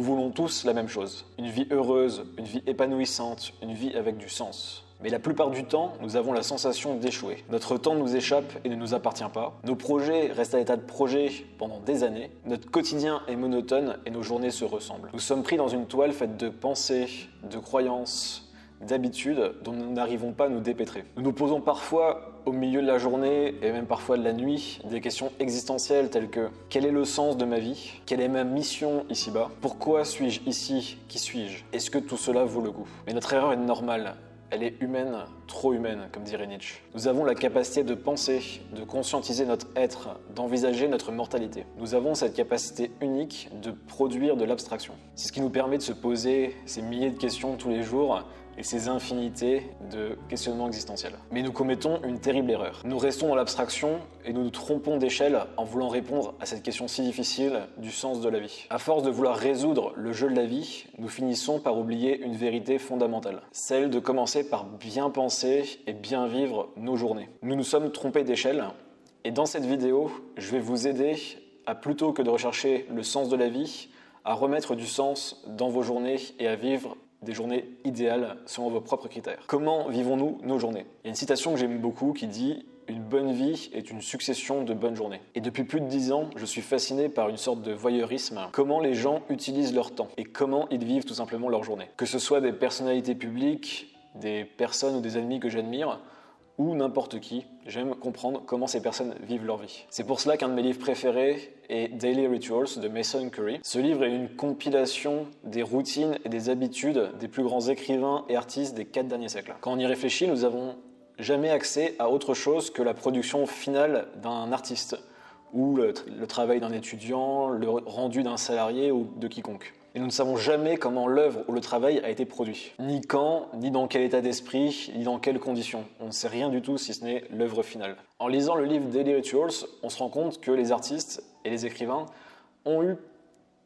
Nous voulons tous la même chose. Une vie heureuse, une vie épanouissante, une vie avec du sens. Mais la plupart du temps, nous avons la sensation d'échouer. Notre temps nous échappe et ne nous appartient pas. Nos projets restent à l'état de projet pendant des années. Notre quotidien est monotone et nos journées se ressemblent. Nous sommes pris dans une toile faite de pensées, de croyances, d'habitudes dont nous n'arrivons pas à nous dépêtrer. Nous nous posons parfois au milieu de la journée et même parfois de la nuit des questions existentielles telles que quel est le sens de ma vie? Quelle est ma mission ici-bas? Pourquoi suis-je ici? Qui suis-je? Est-ce que tout cela vaut le coup? Mais notre erreur est normale. Elle est humaine, trop humaine, comme dirait Nietzsche. Nous avons la capacité de penser, de conscientiser notre être, d'envisager notre mortalité. Nous avons cette capacité unique de produire de l'abstraction. C'est ce qui nous permet de se poser ces milliers de questions tous les jours et ces infinités de questionnements existentiels. Mais nous commettons une terrible erreur. Nous restons dans l'abstraction et nous nous trompons d'échelle en voulant répondre à cette question si difficile du sens de la vie. À force de vouloir résoudre le jeu de la vie, nous finissons par oublier une vérité fondamentale, celle de commencer par bien penser et bien vivre nos journées. Nous nous sommes trompés d'échelle et dans cette vidéo, je vais vous aider à, plutôt que de rechercher le sens de la vie, à remettre du sens dans vos journées et à vivre des journées idéales selon vos propres critères. Comment vivons-nous nos journées? Il y a une citation que j'aime beaucoup qui dit « Une bonne vie est une succession de bonnes journées ». Et depuis plus de 10 ans, je suis fasciné par une sorte de voyeurisme. Comment les gens utilisent leur temps et comment ils vivent tout simplement leur journée. Que ce soit des personnalités publiques, des personnes ou des amis que j'admire, ou n'importe qui, j'aime comprendre comment ces personnes vivent leur vie. C'est pour cela qu'un de mes livres préférés est Daily Rituals de Mason Curry. Ce livre est une compilation des routines et des habitudes des plus grands écrivains et artistes des 4 derniers siècles. Quand on y réfléchit, nous n'avons jamais accès à autre chose que la production finale d'un artiste, ou le travail d'un étudiant, le rendu d'un salarié ou de quiconque. Et nous ne savons jamais comment l'œuvre ou le travail a été produit. Ni quand, ni dans quel état d'esprit, ni dans quelles conditions. On ne sait rien du tout si ce n'est l'œuvre finale. En lisant le livre Daily Rituals, on se rend compte que les artistes et les écrivains ont eu,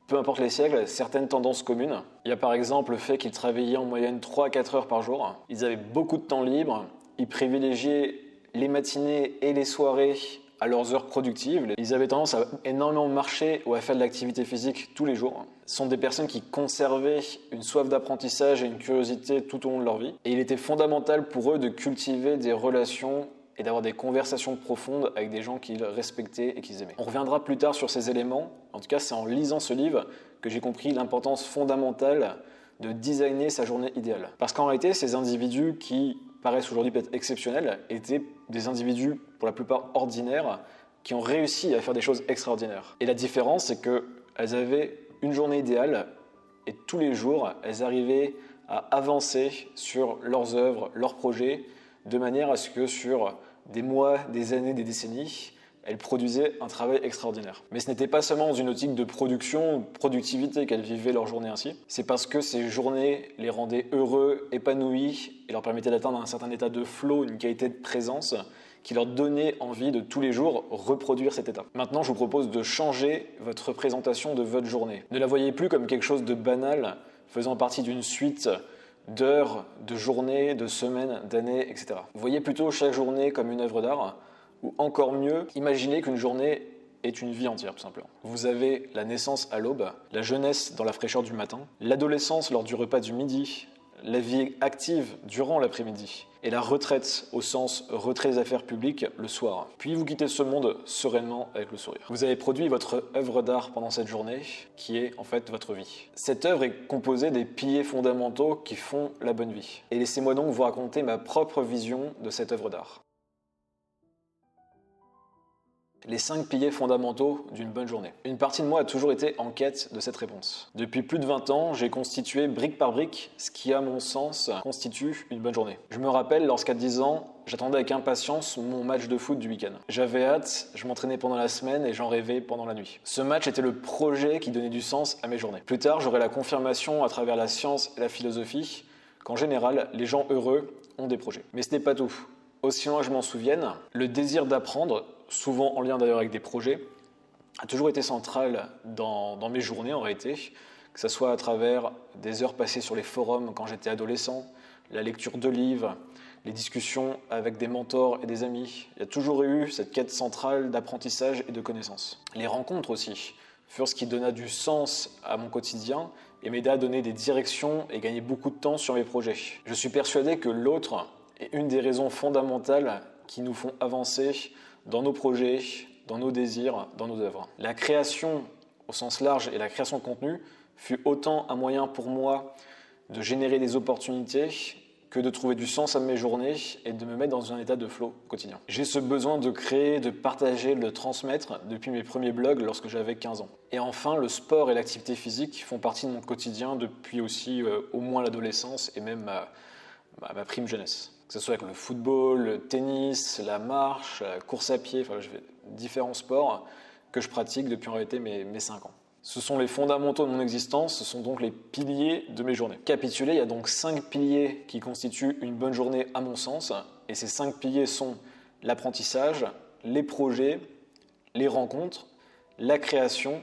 peu importe les siècles, certaines tendances communes. Il y a par exemple le fait qu'ils travaillaient en moyenne 3 à 4 heures par jour. Ils avaient beaucoup de temps libre, ils privilégiaient les matinées et les soirées à leurs heures productives. Ils avaient tendance à énormément marcher ou à faire de l'activité physique tous les jours. Ce sont des personnes qui conservaient une soif d'apprentissage et une curiosité tout au long de leur vie. Et il était fondamental pour eux de cultiver des relations et d'avoir des conversations profondes avec des gens qu'ils respectaient et qu'ils aimaient. On reviendra plus tard sur ces éléments. En tout cas, c'est en lisant ce livre que j'ai compris l'importance fondamentale de designer sa journée idéale. Parce qu'en réalité, ces individus qui paraissent aujourd'hui peut-être exceptionnels étaient des individus pour la plupart ordinaires qui ont réussi à faire des choses extraordinaires. Et la différence, c'est qu'elles avaient une journée idéale et tous les jours, elles arrivaient à avancer sur leurs œuvres, leurs projets, de manière à ce que sur des mois, des années, des décennies, elles produisaient un travail extraordinaire. Mais ce n'était pas seulement dans une optique de production ou de productivité qu'elles vivaient leur journée ainsi. C'est parce que ces journées les rendaient heureux, épanouis et leur permettaient d'atteindre un certain état de flow, une qualité de présence qui leur donnait envie de tous les jours reproduire cet état. Maintenant, je vous propose de changer votre représentation de votre journée. Ne la voyez plus comme quelque chose de banal, faisant partie d'une suite d'heures, de journées, de semaines, d'années, etc. Voyez plutôt chaque journée comme une œuvre d'art, ou encore mieux, imaginez qu'une journée est une vie entière, tout simplement. Vous avez la naissance à l'aube, la jeunesse dans la fraîcheur du matin, l'adolescence lors du repas du midi, la vie active durant l'après-midi, et la retraite au sens retrait des affaires publiques le soir. Puis vous quittez ce monde sereinement avec le sourire. Vous avez produit votre œuvre d'art pendant cette journée, qui est en fait votre vie. Cette œuvre est composée des piliers fondamentaux qui font la bonne vie. Et laissez-moi donc vous raconter ma propre vision de cette œuvre d'art. Les 5 piliers fondamentaux d'une bonne journée. Une partie de moi a toujours été en quête de cette réponse. Depuis plus de 20 ans, j'ai constitué brique par brique ce qui, à mon sens, constitue une bonne journée. Je me rappelle lorsqu'à 10 ans, j'attendais avec impatience mon match de foot du week-end. J'avais hâte, je m'entraînais pendant la semaine et j'en rêvais pendant la nuit. Ce match était le projet qui donnait du sens à mes journées. Plus tard, j'aurai la confirmation à travers la science et la philosophie qu'en général, les gens heureux ont des projets. Mais ce n'est pas tout. Aussi loin que je m'en souvienne, le désir d'apprendre, souvent en lien d'ailleurs avec des projets, a toujours été central dans mes journées en réalité, que ce soit à travers des heures passées sur les forums quand j'étais adolescent, la lecture de livres, les discussions avec des mentors et des amis. Il y a toujours eu cette quête centrale d'apprentissage et de connaissances. Les rencontres aussi, furent ce qui donna du sens à mon quotidien et m'aida à donner des directions et gagner beaucoup de temps sur mes projets. Je suis persuadé que l'autre est une des raisons fondamentales qui nous font avancer dans nos projets, dans nos désirs, dans nos œuvres. La création au sens large et la création de contenu fut autant un moyen pour moi de générer des opportunités que de trouver du sens à mes journées et de me mettre dans un état de flow quotidien. J'ai ce besoin de créer, de partager, de transmettre depuis mes premiers blogs lorsque j'avais 15 ans. Et enfin, le sport et l'activité physique font partie de mon quotidien depuis aussi au moins l'adolescence et même ma prime jeunesse. Que ce soit avec le football, le tennis, la marche, la course à pied, enfin, je fais différents sports que je pratique depuis en réalité mes 5 ans. Ce sont les fondamentaux de mon existence, ce sont donc les piliers de mes journées. Capitulé, il y a donc 5 piliers qui constituent une bonne journée à mon sens. Et ces 5 piliers sont l'apprentissage, les projets, les rencontres, la création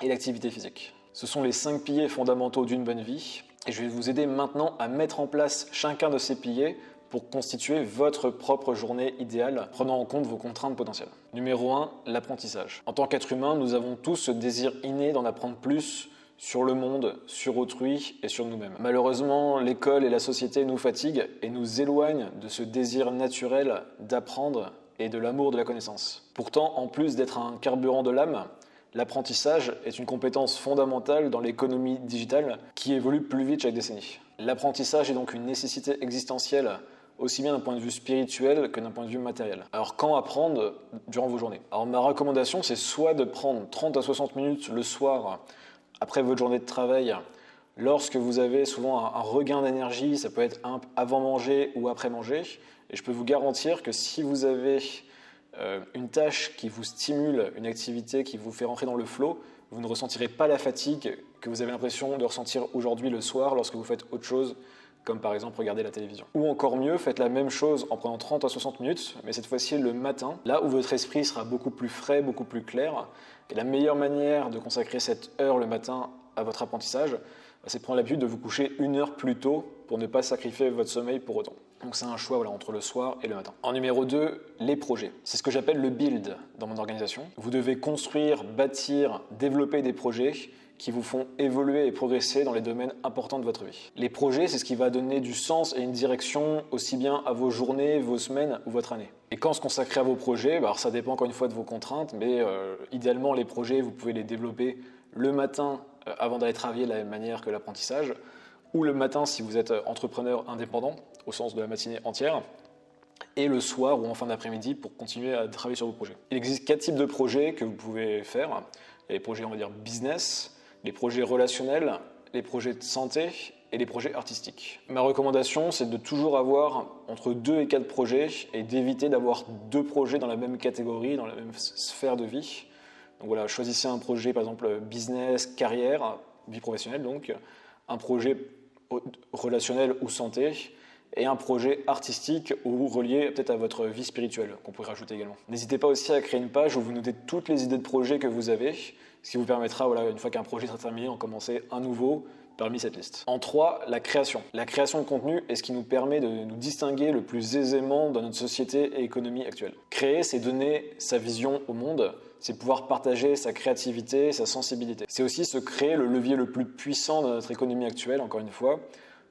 et l'activité physique. Ce sont les 5 piliers fondamentaux d'une bonne vie. Et je vais vous aider maintenant à mettre en place chacun de ces piliers pour constituer votre propre journée idéale, prenant en compte vos contraintes potentielles. Numéro 1, l'apprentissage. En tant qu'être humain, nous avons tous ce désir inné d'en apprendre plus sur le monde, sur autrui et sur nous-mêmes. Malheureusement, l'école et la société nous fatiguent et nous éloignent de ce désir naturel d'apprendre et de l'amour de la connaissance. Pourtant, en plus d'être un carburant de l'âme, l'apprentissage est une compétence fondamentale dans l'économie digitale qui évolue plus vite chaque décennie. L'apprentissage est donc une nécessité existentielle aussi bien d'un point de vue spirituel que d'un point de vue matériel. Alors quand apprendre durant vos journées? Alors ma recommandation, c'est soit de prendre 30 à 60 minutes le soir après votre journée de travail, lorsque vous avez souvent un regain d'énergie, ça peut être avant manger ou après manger, et je peux vous garantir que si vous avez une tâche qui vous stimule, une activité qui vous fait rentrer dans le flow, vous ne ressentirez pas la fatigue que vous avez l'impression de ressentir aujourd'hui le soir lorsque vous faites autre chose, comme par exemple regarder la télévision. Ou encore mieux, faites la même chose en prenant 30 à 60 minutes, mais cette fois-ci le matin, là où votre esprit sera beaucoup plus frais, beaucoup plus clair. Et la meilleure manière de consacrer cette heure le matin à votre apprentissage, c'est de prendre l'habitude de vous coucher 1 heure plus tôt pour ne pas sacrifier votre sommeil pour autant. Donc c'est un choix entre le soir et le matin. En numéro 2, les projets. C'est ce que j'appelle le build dans mon organisation. Vous devez construire, bâtir, développer des projets qui vous font évoluer et progresser dans les domaines importants de votre vie. Les projets, c'est ce qui va donner du sens et une direction aussi bien à vos journées, vos semaines ou votre année. Et quand se consacrer à vos projets, alors ça dépend encore une fois de vos contraintes, mais idéalement les projets, vous pouvez les développer le matin avant d'aller travailler de la même manière que l'apprentissage, ou le matin si vous êtes entrepreneur indépendant, au sens de la matinée entière, et le soir ou en fin d'après-midi pour continuer à travailler sur vos projets. Il existe 4 types de projets que vous pouvez faire. Il y a les projets, on va dire, business, les projets relationnels, les projets de santé et les projets artistiques. Ma recommandation, c'est de toujours avoir entre 2 et 4 projets et d'éviter d'avoir 2 projets dans la même catégorie, dans la même sphère de vie. Donc voilà, choisissez un projet, par exemple, business, carrière, vie professionnelle donc, un projet relationnel ou santé, et un projet artistique ou relié peut-être à votre vie spirituelle, qu'on pourrait rajouter également. N'hésitez pas aussi à créer une page où vous notez toutes les idées de projets que vous avez, ce qui vous permettra, une fois qu'un projet sera terminé, d'en commencer un nouveau parmi cette liste. En 3, la création. La création de contenu est ce qui nous permet de nous distinguer le plus aisément dans notre société et économie actuelle. Créer, c'est donner sa vision au monde, c'est pouvoir partager sa créativité, sa sensibilité. C'est aussi se créer le levier le plus puissant de notre économie actuelle, encore une fois,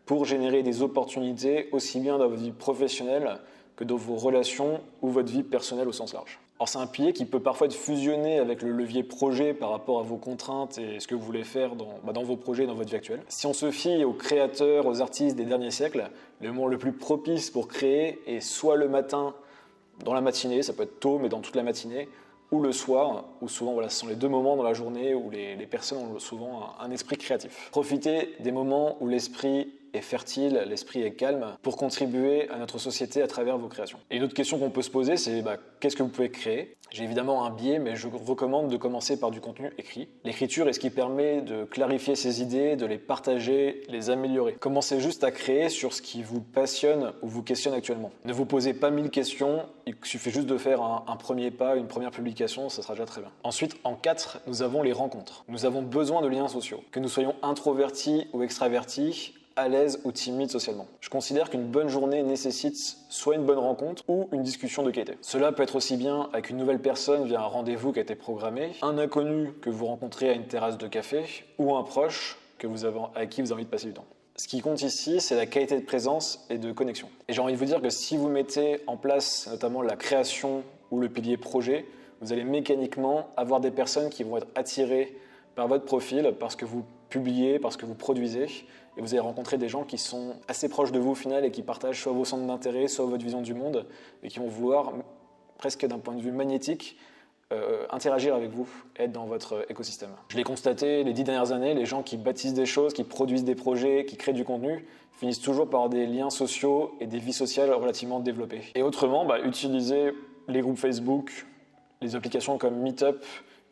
pour générer des opportunités aussi bien dans votre vie professionnelle que dans vos relations ou votre vie personnelle au sens large. Alors c'est un pilier qui peut parfois être fusionné avec le levier projet par rapport à vos contraintes et ce que vous voulez faire dans vos projets, dans votre vie actuelle. Si on se fie aux créateurs, aux artistes des derniers siècles, le moment le plus propice pour créer est soit le matin, dans la matinée, ça peut être tôt mais dans toute la matinée, ou le soir, où souvent ce sont les 2 moments dans la journée où les personnes ont souvent un esprit créatif. Profitez des moments où l'esprit est fertile, l'esprit est calme, pour contribuer à notre société à travers vos créations. Et une autre question qu'on peut se poser, c'est qu'est-ce que vous pouvez créer? J'ai évidemment un biais, mais je recommande de commencer par du contenu écrit. L'écriture est ce qui permet de clarifier ses idées, de les partager, les améliorer. Commencez juste à créer sur ce qui vous passionne ou vous questionne actuellement. Ne vous posez pas 1000 questions, il suffit juste de faire un premier pas, une première publication, ça sera déjà très bien. Ensuite, en 4, nous avons les rencontres. Nous avons besoin de liens sociaux. Que nous soyons introvertis ou extravertis, à l'aise ou timide socialement. Je considère qu'une bonne journée nécessite soit une bonne rencontre ou une discussion de qualité. Cela peut être aussi bien avec une nouvelle personne via un rendez-vous qui a été programmé, un inconnu que vous rencontrez à une terrasse de café ou un proche avec qui vous avez envie de passer du temps. Ce qui compte ici, c'est la qualité de présence et de connexion. Et j'ai envie de vous dire que si vous mettez en place notamment la création ou le pilier projet, vous allez mécaniquement avoir des personnes qui vont être attirées par votre profil parce que vous publiez, parce que vous produisez, et vous allez rencontrer des gens qui sont assez proches de vous au final et qui partagent soit vos centres d'intérêt, soit votre vision du monde, et qui vont vouloir, presque d'un point de vue magnétique, interagir avec vous, être dans votre écosystème. Je l'ai constaté les 10 dernières années, les gens qui bâtissent des choses, qui produisent des projets, qui créent du contenu, finissent toujours par avoir des liens sociaux et des vies sociales relativement développées. Et autrement, utilisez les groupes Facebook, les applications comme Meetup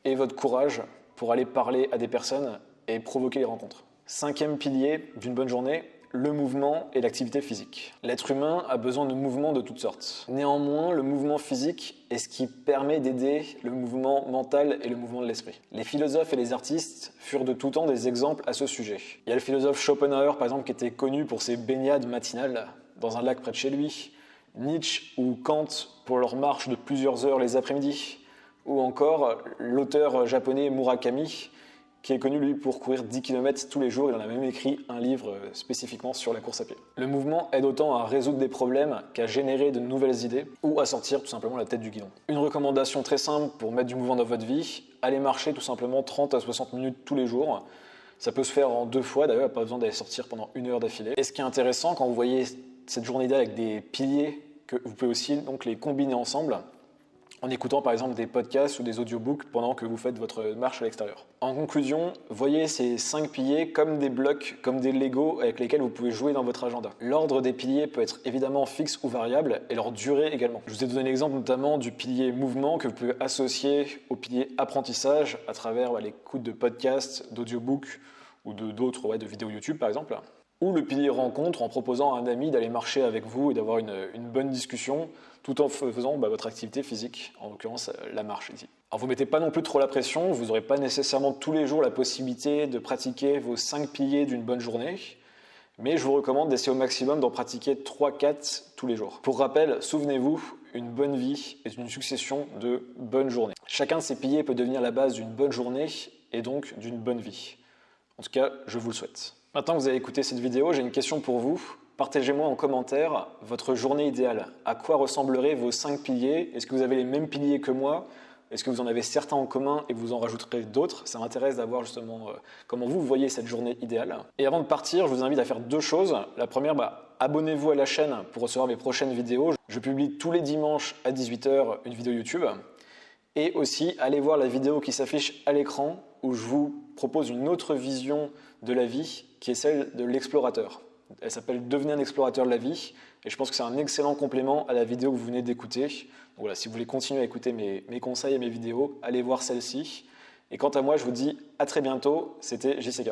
et votre courage pour aller parler à des personnes et provoquer les rencontres. 5e pilier d'une bonne journée, le mouvement et l'activité physique. L'être humain a besoin de mouvements de toutes sortes. Néanmoins, le mouvement physique est ce qui permet d'aider le mouvement mental et le mouvement de l'esprit. Les philosophes et les artistes furent de tout temps des exemples à ce sujet. Il y a le philosophe Schopenhauer, par exemple, qui était connu pour ses baignades matinales dans un lac près de chez lui, Nietzsche ou Kant pour leur marche de plusieurs heures les après-midi, ou encore l'auteur japonais Murakami, qui est connu lui pour courir 10 km tous les jours. Il en a même écrit un livre spécifiquement sur la course à pied. Le mouvement aide autant à résoudre des problèmes qu'à générer de nouvelles idées ou à sortir tout simplement la tête du guidon. Une recommandation très simple pour mettre du mouvement dans votre vie, allez marcher tout simplement 30 à 60 minutes tous les jours. Ça peut se faire en 2 fois d'ailleurs, pas besoin d'aller sortir pendant 1 heure d'affilée. Et ce qui est intéressant quand vous voyez cette journée idéale avec des piliers, que vous pouvez aussi donc les combiner ensemble en écoutant par exemple des podcasts ou des audiobooks pendant que vous faites votre marche à l'extérieur. En conclusion, voyez ces 5 piliers comme des blocs, comme des Lego avec lesquels vous pouvez jouer dans votre agenda. L'ordre des piliers peut être évidemment fixe ou variable et leur durée également. Je vous ai donné l'exemple notamment du pilier mouvement que vous pouvez associer au pilier apprentissage à travers l'écoute de podcasts, d'audiobooks ou d'autres de vidéos YouTube par exemple. Ou le pilier rencontre en proposant à un ami d'aller marcher avec vous et d'avoir une bonne discussion tout en faisant votre activité physique, en l'occurrence la marche ici. Alors vous ne mettez pas non plus trop la pression, vous n'aurez pas nécessairement tous les jours la possibilité de pratiquer vos 5 piliers d'une bonne journée, mais je vous recommande d'essayer au maximum d'en pratiquer 3-4 tous les jours. Pour rappel, souvenez-vous, une bonne vie est une succession de bonnes journées. Chacun de ces piliers peut devenir la base d'une bonne journée et donc d'une bonne vie. En tout cas, je vous le souhaite. Maintenant que vous avez écouté cette vidéo, j'ai une question pour vous. Partagez-moi en commentaire votre journée idéale. À quoi ressembleraient vos 5 piliers? Est-ce que vous avez les mêmes piliers que moi? Est-ce que vous en avez certains en commun et vous en rajouterez d'autres? Ça m'intéresse d'avoir justement comment vous voyez cette journée idéale. Et avant de partir, je vous invite à faire 2 choses. La première, abonnez-vous à la chaîne pour recevoir mes prochaines vidéos. Je publie tous les dimanches à 18h une vidéo YouTube. Et aussi, allez voir la vidéo qui s'affiche à l'écran où je vous propose une autre vision de la vie qui est celle de l'explorateur. Elle s'appelle « Devenez un explorateur de la vie » et je pense que c'est un excellent complément à la vidéo que vous venez d'écouter. Donc voilà, si vous voulez continuer à écouter mes conseils et mes vidéos, allez voir celle-ci. Et quant à moi, je vous dis à très bientôt. C'était JCK.